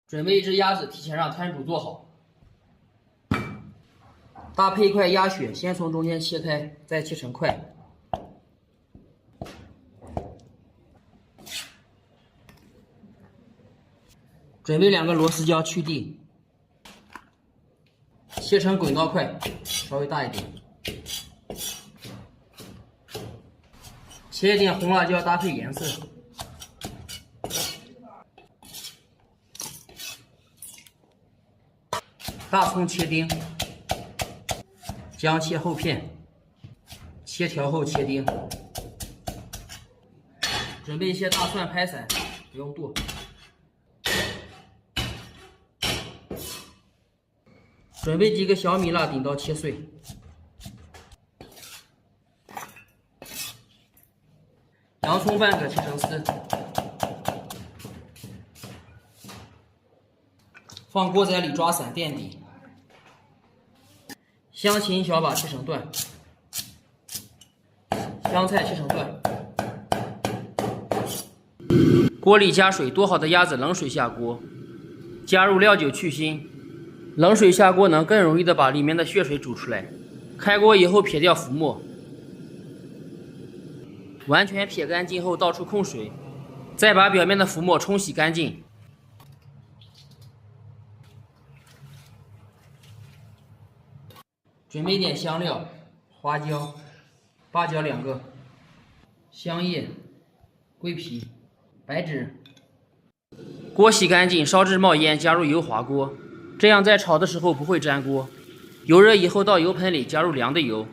准备一只鸭子，提前让摊主做好。搭配一块鸭血，先从中间切开，再切成块。准备2个螺丝椒去蒂，切成滚刀块，稍微大一点。切一点红辣椒搭配颜色。大葱切丁，姜切厚片，切条后切丁。准备一些大蒜拍散，不用剁。准备几个小米辣，顶刀切碎。洋葱半个，切成丝。放锅仔里抓散垫底。香芹小把切成段，香菜切成段。锅里加水，剁好的鸭子冷水下锅，加入料酒去腥。冷水下锅能更容易的把里面的血水煮出来。开锅以后撇掉浮沫，完全撇干净后倒出控水，再把表面的浮沫冲洗干净。准备一点香料，花椒、八角2个，香叶、桂皮、白芷。锅洗干净，烧至冒烟，加入油滑锅，这样在炒的时候不会粘锅。油热以后到油盆里加入凉的油，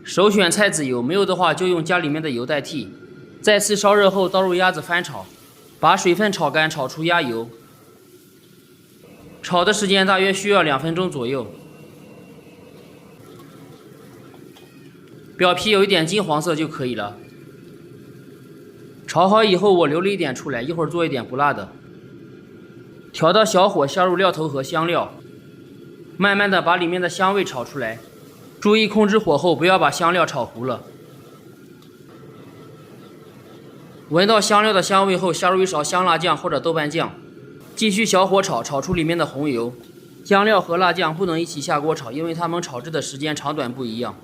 首选菜籽油，没有的话就用家里面的油代替。再次烧热后倒入鸭子翻炒，把水分炒干，炒出鸭油。炒的时间大约需要2分钟左右。表皮有一点金黄色就可以了。炒好以后我留了一点出来，一会儿做一点不辣的。调到小火，下入料头和香料，慢慢的把里面的香味炒出来，注意控制火候，不要把香料炒糊了。闻到香料的香味后，下入一勺香辣酱或者豆瓣酱，继续小火炒，炒出里面的红油。香料和辣酱不能一起下锅炒，因为它们炒制的时间长短不一样。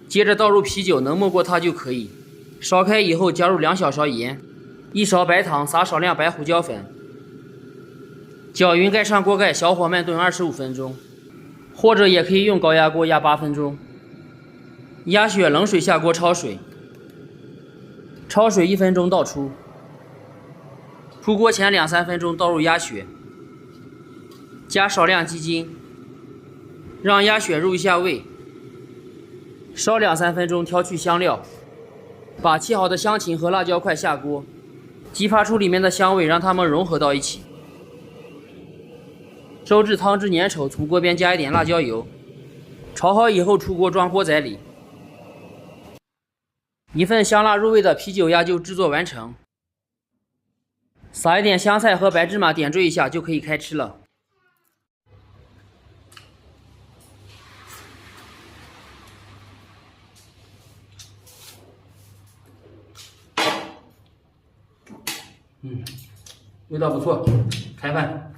接着倒入啤酒，能没过它就可以。烧开以后加入2小勺盐，1勺白糖，撒少量白胡椒粉，搅匀盖上锅盖，小火慢炖25分钟，或者也可以用高压锅压8分钟。鸭血冷水下锅焯水，焯水1分钟倒出，出锅前2-3分钟倒入鸭血，加少量鸡精，让鸭血入一下味。烧2-3分钟，挑去香料，把切好的香芹和辣椒块下锅，激发出里面的香味，让它们融合到一起。收至汤汁粘稠，从锅边加一点辣椒油，炒好以后出锅装锅仔里。一份香辣入味的啤酒鸭就制作完成，撒一点香菜和白芝麻点缀一下就可以开吃了。味道不错，开饭。